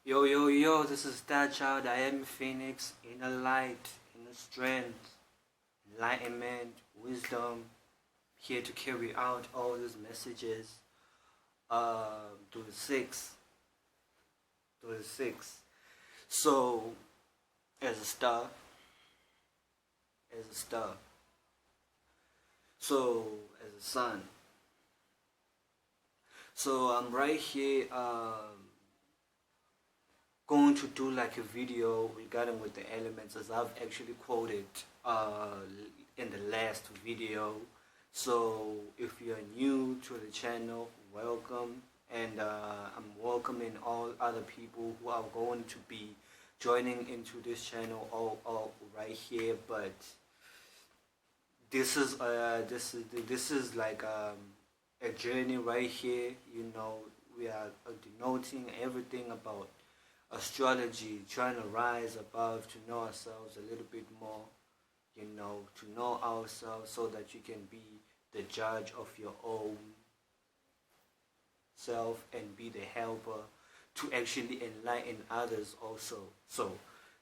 Yo, yo, yo, this is that child. I am Phoenix, inner light, inner strength, enlightenment, wisdom, here to carry out all these messages to the six. To the six. So, as a star, as a star. So, as a sun. So, I'm right here. Going to do like a video regarding with the elements as I've actually quoted in the last video. So if you're new to the channel, welcome, and I'm welcoming all other people who are going to be joining into this channel all right here. But this is like a journey right here. You know, we are denoting everything about astrology, trying to rise above, to know ourselves a little bit more, you know, to know ourselves so that you can be the judge of your own self and be the helper to actually enlighten others also. So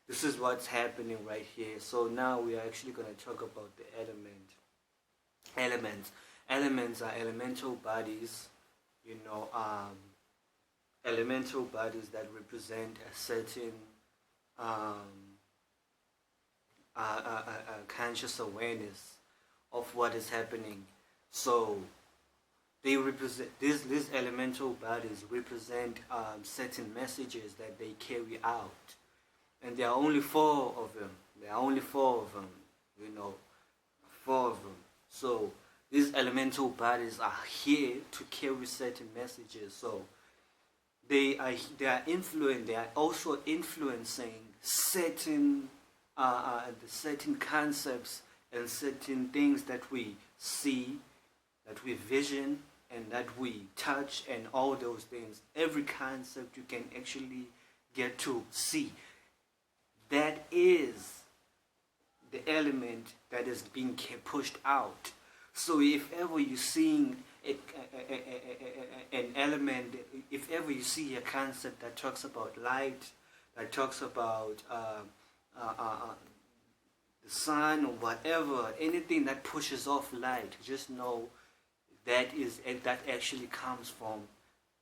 this is what's happening right here. So now we are actually going to talk about the elements. Elements are elemental bodies, you know, elemental bodies that represent a certain conscious awareness of what is happening. So they represent these elemental bodies represent certain messages that they carry out, and there are only four of them. There are only four of them, you know, four of them. So these elemental bodies are here to carry certain messages. So they are also influencing certain certain concepts and certain things that we see, that we vision, and that we touch, and all those things. Every concept you can actually get to see. That is the element that is being pushed out. So if ever you're seeing an element, if ever you see a concept that talks about light, that talks about the sun or whatever, anything that pushes off light, just know that actually comes from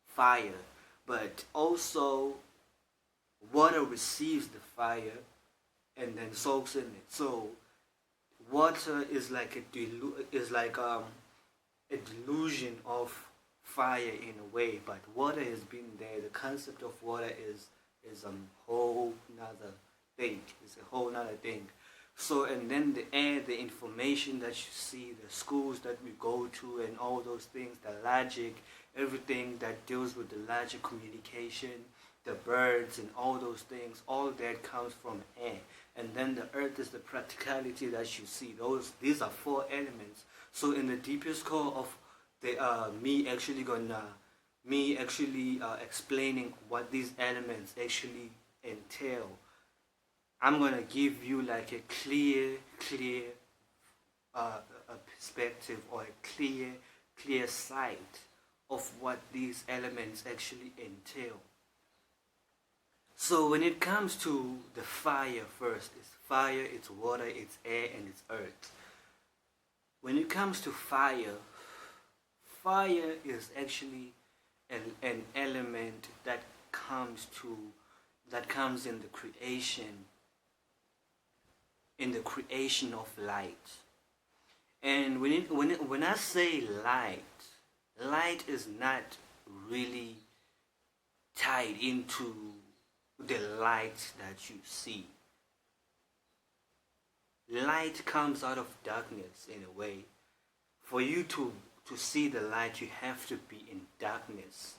fire. But also water receives the fire and then soaks in it. So water is like a delusion of fire in a way, but water has been there. The concept of water is a whole nother thing. It's a whole nother thing. So, and then the air, the information that you see, the schools that we go to, and all those things, the logic, everything that deals with the logic communication, the birds and all those things, all that comes from air. And then the earth is the practicality that you see. These are four elements. So in the deepest core of the me actually explaining what these elements actually entail, I'm gonna give you like a clear perspective, or a clear sight of what these elements actually entail. So when it comes to the fire first, it's fire, it's water, it's air, and it's earth. When it comes to fire, fire is actually an element that comes in the creation of light. And when I say light is not really tied into the light that you see. Light comes out of darkness in a way. For you to see the light, you have to be in darkness.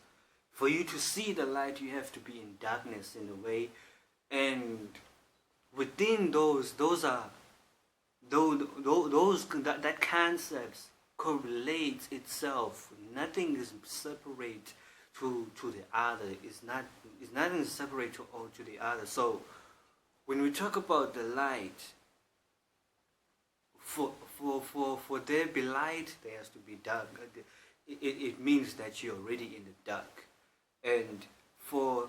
For you to see the light, you have to be in darkness in a way. And within that concepts correlates itself. Nothing is separate to the other. Nothing is separate to the other. So when we talk about the light, for there be light, there has to be dark. It means that you're already in the dark. And for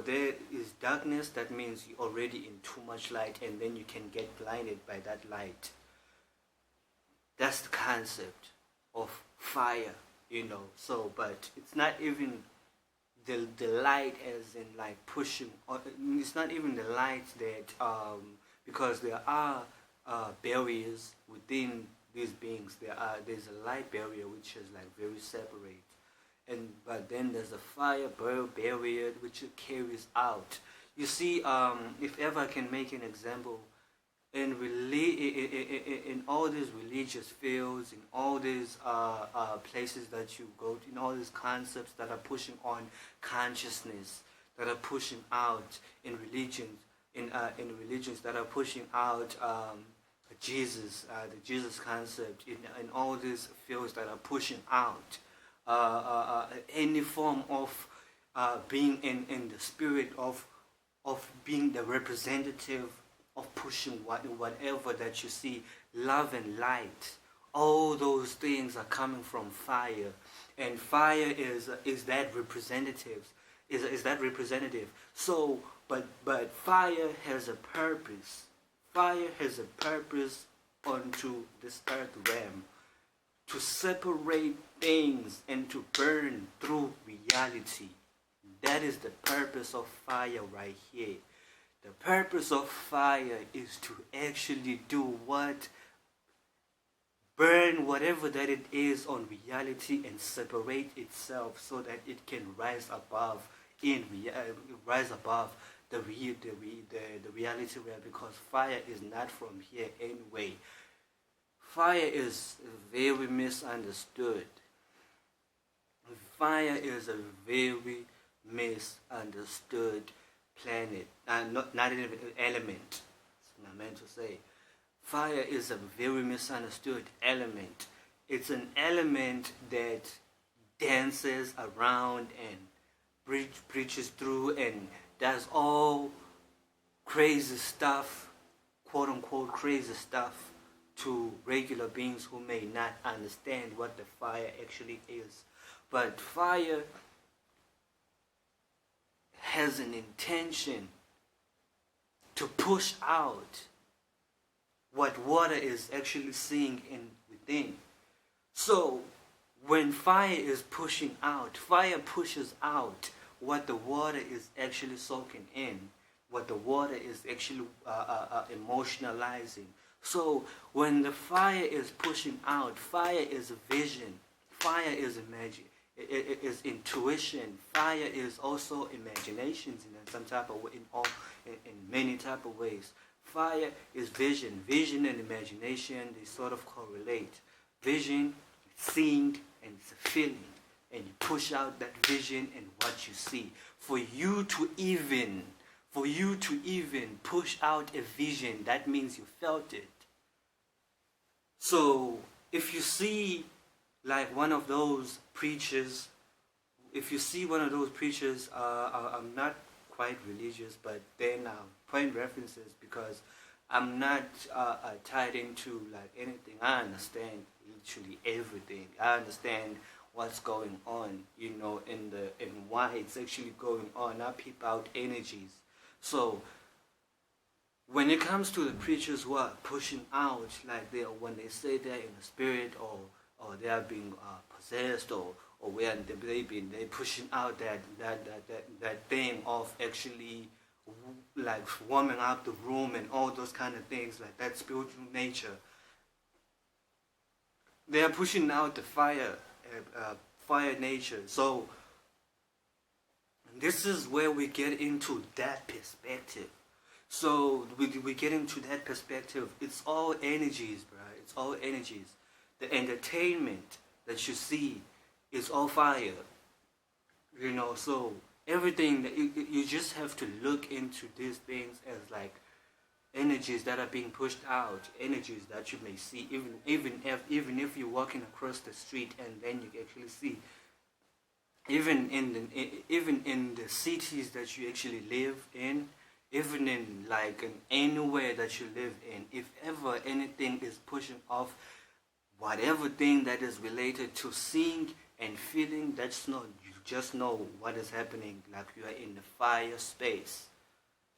there is darkness, that means you're already in too much light, and then you can get blinded by that light. That's the concept of fire, So, but it's not even the light as in like pushing, or it's not even the light that, because there are barriers within these beings. There's a light barrier which is like very separate, but then there's a fire barrier which it carries out. You see, if ever I can make an example, in all these religious fields, in all these places that you go to, in all these concepts that are pushing on consciousness, that are pushing out in religions, in religions that are pushing out Jesus, the Jesus concept, in all these fields that are pushing out any form of being in the spirit of being the representative of pushing whatever that you see, love and light. All those things are coming from fire, and fire is that representative. Is that representative? So, but fire has a purpose. Fire has a purpose onto this earth realm, to separate things and to burn through reality. That is the purpose of fire right here. The purpose of fire is to actually do what? Burn whatever that it is on reality and separate itself so that it can rise above the reality realm, because fire is not from here anyway. Fire is very misunderstood. Fire is a very misunderstood planet, not even element. That's what I meant to say. Fire is a very misunderstood element. It's an element that dances around and breaches through and does all crazy stuff, quote unquote crazy stuff, to regular beings who may not understand what the fire actually is. But fire has an intention to push out what water is actually seeing within. So when fire is pushing out, fire pushes out what the water is actually soaking in, what the water is actually emotionalizing. So when the fire is pushing out, fire is vision, fire is it is intuition, fire is also imaginations in some type of way, in many type of ways. Fire is vision. Vision and imagination, they sort of correlate. Vision, seeing, and it's a feeling. And you push out that vision and what you see. For you to even push out a vision, that means you felt it. So if you see like one of those preachers, I'm not quite religious, but then point references because I'm not tied into like anything. I understand literally everything. I understand what's going on, and why it's actually going on. I peep out energies. So when it comes to the preachers who are pushing out, like when they say they're in the spirit or they are being possessed or where they pushing out that thing of actually like warming up the room and all those kind of things, like that spiritual nature. They are pushing out the fire nature. So this is where we get into that perspective. So we get into that perspective. It's all energies, bro. It's all energies. The entertainment that you see is all fire. So everything that you just have to look into these things as like energies that are being pushed out, energies that you may see, even if you're walking across the street and then you actually see, even in the cities that you actually live in, even in anywhere that you live in, if ever anything is pushing off whatever thing that is related to seeing and feeling, that's not, you just know what is happening, like you are in the fire space.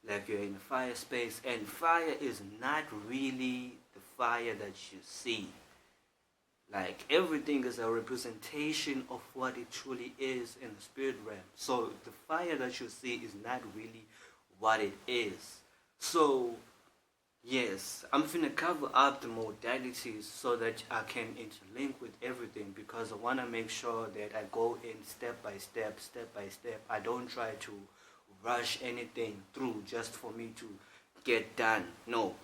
Like you're in a fire space, and fire is not really the fire that you see. Like everything is a representation of what it truly is in the spirit realm. So the fire that you see is not really what it is. So yes, I'm finna cover up the modalities so that I can interlink with everything, because I wanna make sure that I go in step by step, step by step. I don't try to rush anything through just for me to get done. No.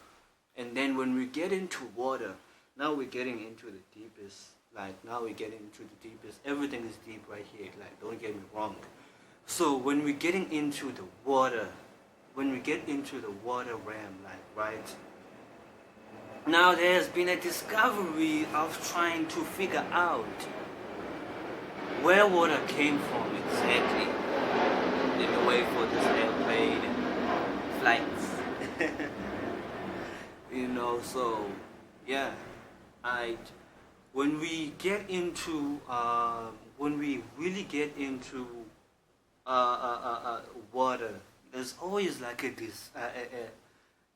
And then when we get into water, now we're getting into the deepest. Like now we're getting into the deepest. Everything is deep right here. Like don't get me wrong. So when we're getting into the water, when we get into the water realm, like right now, there's been a discovery of trying to figure out where water came from exactly. In the way for this airplane and flights. So yeah, when we get into when we really get into water, there's always like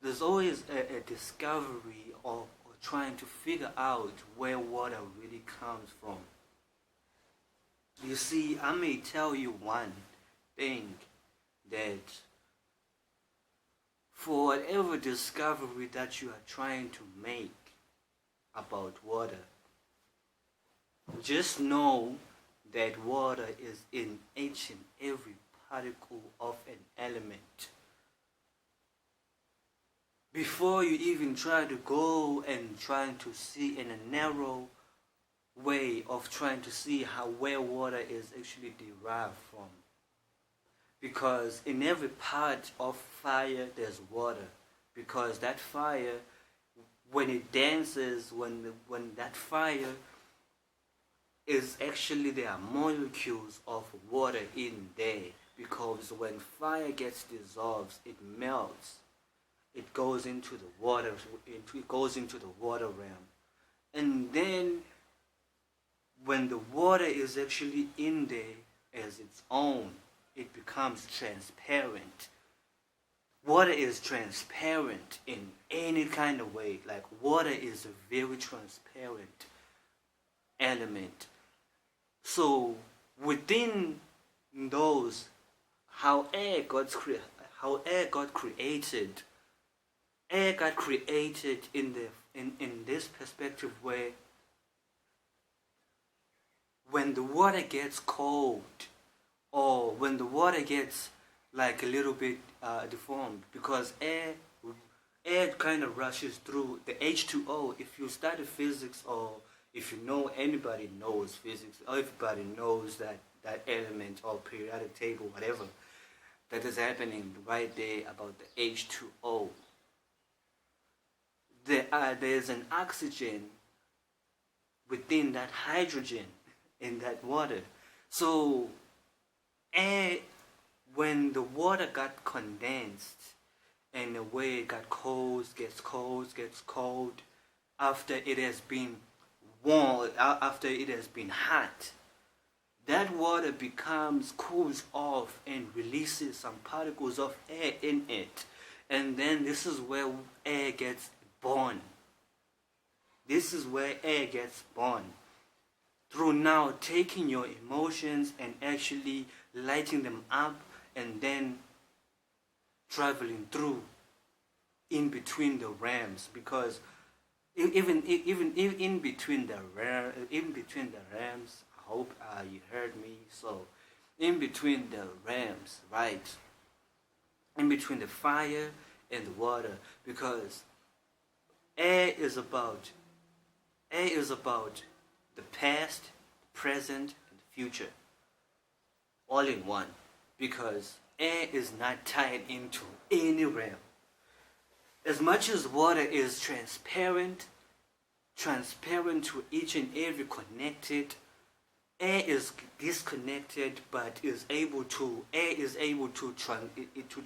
there's always a discovery of trying to figure out where water really comes from. You see, I may tell you one thing, that for whatever discovery that you are trying to make about water, just know that water is in each and every particle of an element. Before you even try to go and trying to see in a narrow way of trying to see where water is actually derived from. Because in every part of fire there's water. Because that fire, when it dances, when that fire is actually, there are molecules of water in there. Because when fire gets dissolved, it melts. It goes into the water. It goes into the water realm, and then when the water is actually in there as its own, it becomes transparent. Water is transparent in any kind of way. Like water is a very transparent element. So within those, how air got created, air got created in this perspective where when the water gets cold, or when the water gets like a little bit deformed, because air kind of rushes through the H2O. If you study physics, or if you know, anybody knows physics, or everybody knows that element or periodic table, whatever that is happening right there about the H2O. There's an oxygen within that hydrogen in that water. So air, when the water got condensed and the way it got cold, gets cold, after it has been warm, after it has been hot, that water cools off and releases some particles of air in it. And then this is where air gets born. This is where air gets born. Through now taking your emotions and actually lighting them up, and then traveling through in between the realms. Because even in between the realms, I hope you heard me. So in between the realms, right? In between the fire and the water, because air is about the past, present, and the future, all in one. Because air is not tied into any realm. As much as water is transparent to each and every connected, air is disconnected, but air is able to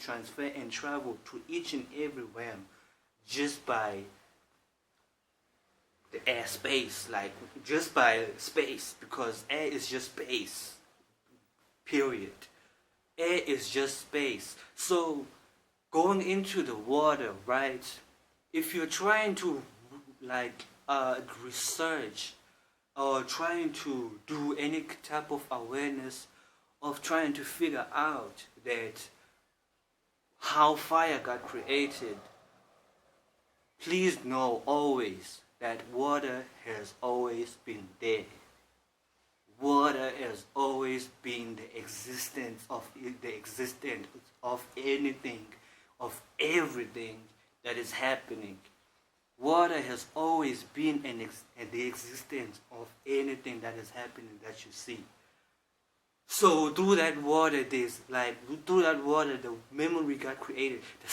transfer and travel to each and every realm just by the air space, like just by space, because air is just space. period. Air is just space. So going into the water, right? If you're trying to like research or trying to do any type of awareness of trying to figure out that how fire got created, please know always that water has always been there. Water has always been the existence of anything, of everything that is happening. Water has always been the existence of anything that is happening that you see. So through that water, the memory got created. The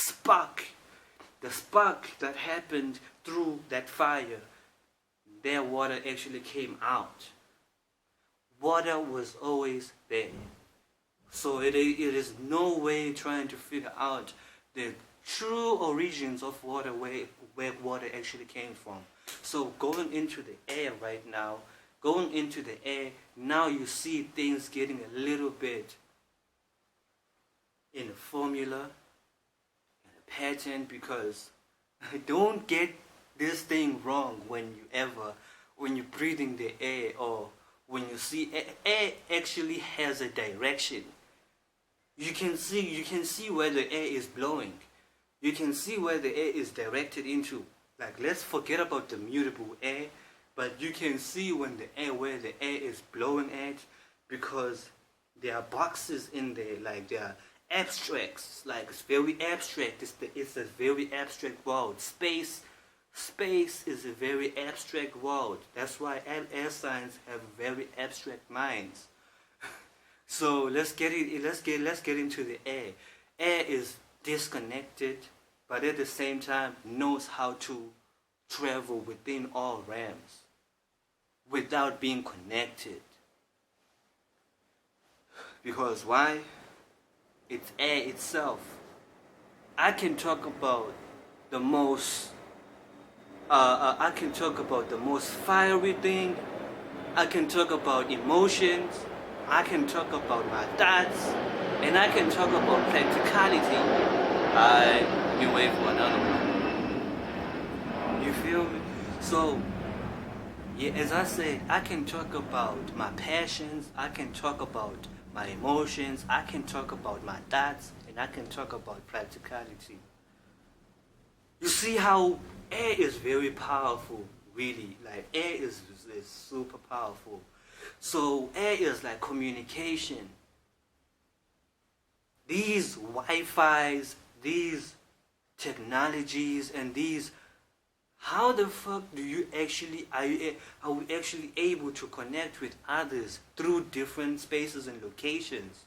spark that happened through that fire, their water actually came out. Water was always there. So it is no way trying to figure out the true origins of water, where water actually came from. So going into the air right now, now you see things getting a little bit in a formula, in a pattern, because don't get this thing wrong when you're breathing the air, or when you see air actually has a direction. You can see where the air is blowing. You can see where the air is directed into. Like, let's forget about the mutable air, but you can see where the air is blowing at, because there are boxes in there, like there are abstracts. Like, it's very abstract. It's a very abstract world. Space is a very abstract world. That's why air signs have very abstract minds. So let's get into the air. Air is disconnected, but at the same time knows how to travel within all realms without being connected. Because why? It's air itself. I can talk about the most fiery thing. I can talk about emotions. I can talk about my thoughts, and I can talk about practicality. I've been waiting for another one. You feel me? So, yeah, as I said, I can talk about my passions, I can talk about my emotions, I can talk about my thoughts, and I can talk about practicality. You see how air is very powerful, really. Like, air is super powerful. So air is like communication. These Wi-Fi's, these technologies, and these, how the fuck are we actually able to connect with others through different spaces and locations?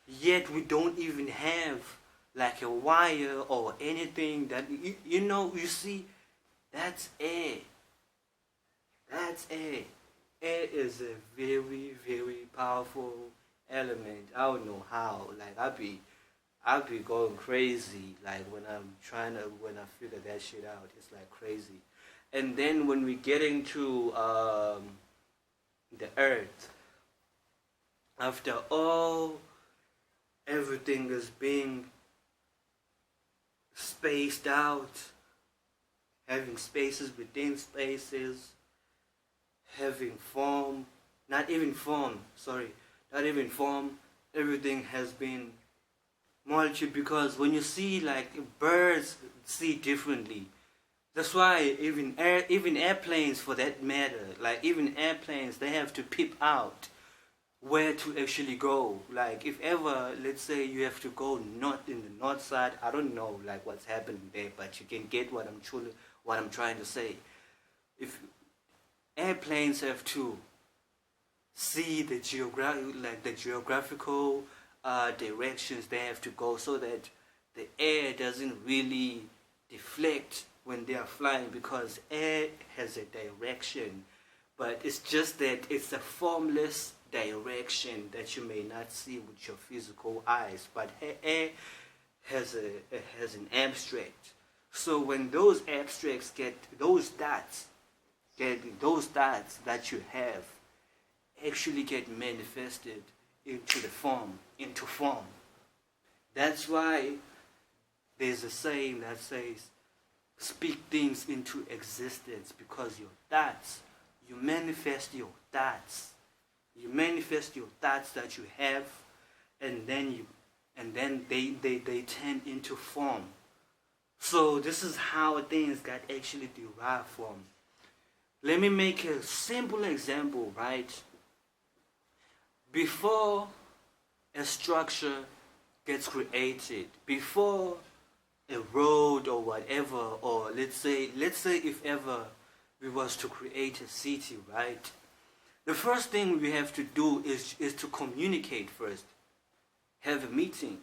Yet we don't even have like a wire or anything that, you see, that's air. That's air. Air is a very, very powerful element. I don't know how. Like, I'll be going crazy. Like, when I figure that shit out, it's like crazy. And then when we get into the earth, after all, everything is being spaced out, having spaces within spaces, having form, not even form, everything has been multitude, because when you see, like, birds see differently. That's why even airplanes, for that matter, like even airplanes, they have to peep out where to actually go. Like, if ever, let's say you have to go north, in the north side, I don't know like what's happening there, but you can get what I'm trying to say. If airplanes have to see the geographical directions they have to go, so that the air doesn't really deflect when they are flying, because air has a direction, but it's just that it's a formless direction that you may not see with your physical eyes, but air has an abstract. So when those abstracts get those dots that you have actually get manifested into form. That's why there's a saying that says, speak things into existence, because your thoughts, you manifest your thoughts. You manifest your thoughts that you have, and then they turn into form. So this is how things got actually derived from. Let me make a simple example, right? Before a structure gets created, before a road or whatever, or let's say if ever we was to create a city, right? The first thing we have to do is to communicate first, have a meeting,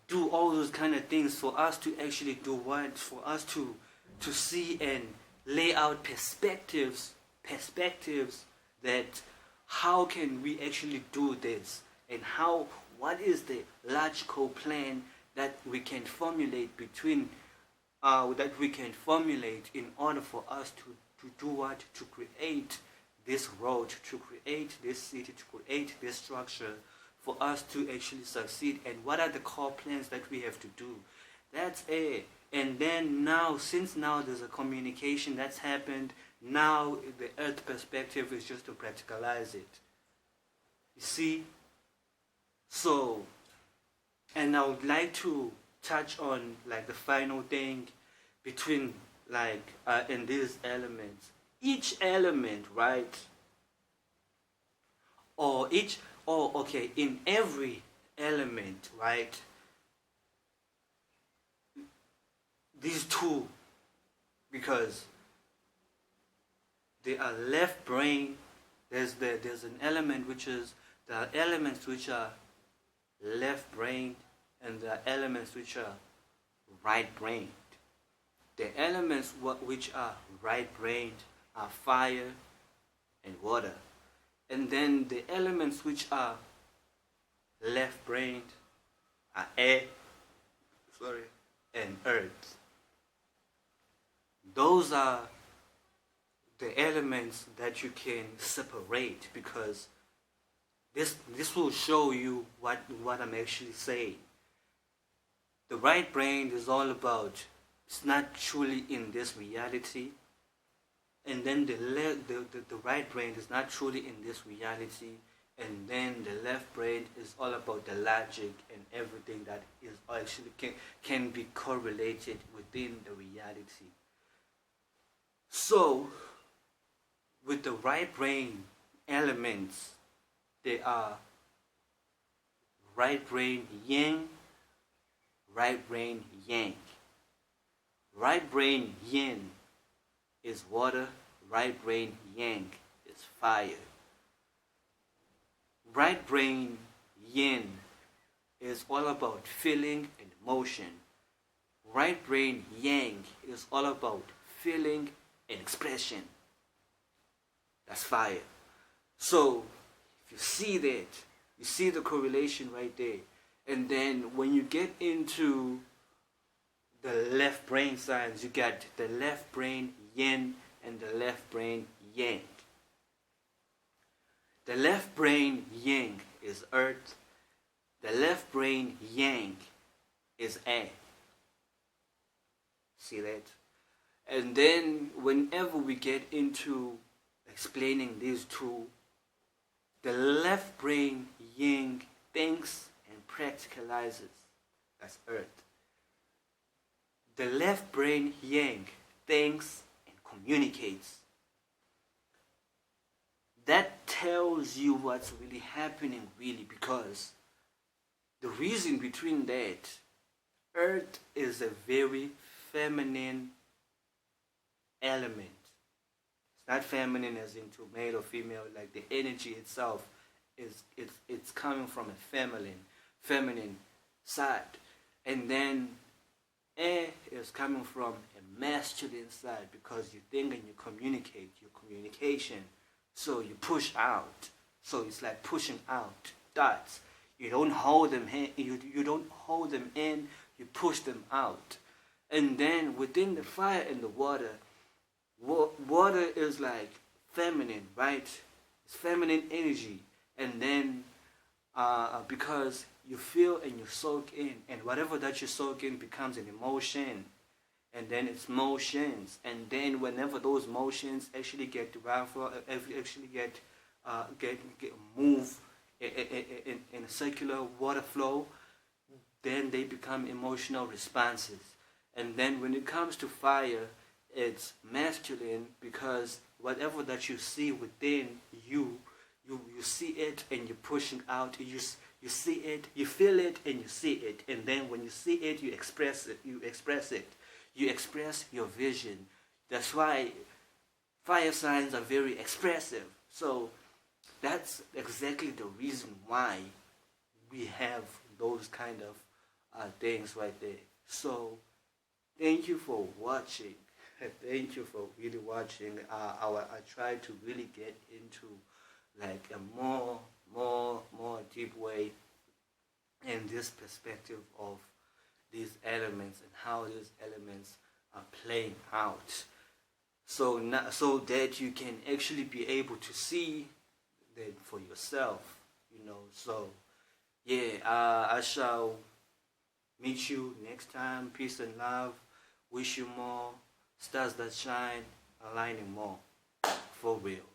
do all those kind of things for us to actually do what? For us to see and lay out perspectives that how can we actually do this, and what is the logical plan that we can formulate in order for us to do what? To create this road, to create this city, to create this structure for us to actually succeed. And what are the core plans that we have to do? That's it. And then since now there's a communication that's happened, now the earth perspective is just to practicalize it. You see? So, and I would like to touch on like the final thing between in these elements. Each element, right? In every element, right? These two, because they are left brain. There's an element which is, there are elements which are left brain, and there are elements which are right brained. The elements which are right brained are fire and water, and then the elements which are left brained are air, and earth. Those are the elements that you can separate, because this will show you what I'm actually saying. The right brain is all about, it's not truly in this reality, and then the right brain is not truly in this reality, and then the left brain is all about the logic and everything that is actually can be correlated within the reality. So with the right brain elements, they are right brain yin, right brain yang. Right brain yin is water, right brain yang is fire. Right brain yin is all about feeling and emotion. Right brain yang is all about feeling and expression. That's fire. So if you see that, you see the correlation right there. And then when you get into the left brain signs, you got the left brain yin and the left brain yang. The left brain yin is earth. The left brain yang is air. See that? And then whenever we get into explaining these two, the left brain yin thinks and practicalizes. That's earth. The left brain yang thinks and communicates. That tells you what's really happening, really, because the reason between that, earth is a very feminine element. It's not feminine as into male or female, like the energy itself it's coming from a feminine side. And then air is coming from a masculine side, because you think and you communicate, your communication. So you push out. So it's like pushing out thoughts. You don't hold them in, you don't hold them in, you push them out. And then within the fire and the water, water is like feminine, right? It's feminine energy. And then because you feel and you soak in, and whatever that you soak in becomes an emotion, and then it's motions, and then whenever those motions actually get actually get move in a circular water flow, then they become emotional responses. And then when it comes to fire, it's masculine because whatever that you see within you, you see it and you're pushing out. You see it, you feel it, and you see it. And then when you see it, you express it. You express it. You express your vision. That's why fire signs are very expressive. So that's exactly the reason why we have those kind of things right there. So thank you for watching. Thank you for really watching. I try to really get into like a more deep way in this perspective of these elements and how these elements are playing out. So so that you can actually be able to see that for yourself, So yeah, I shall meet you next time. Peace and love. Wish you more stars that shine, aligning more. For real.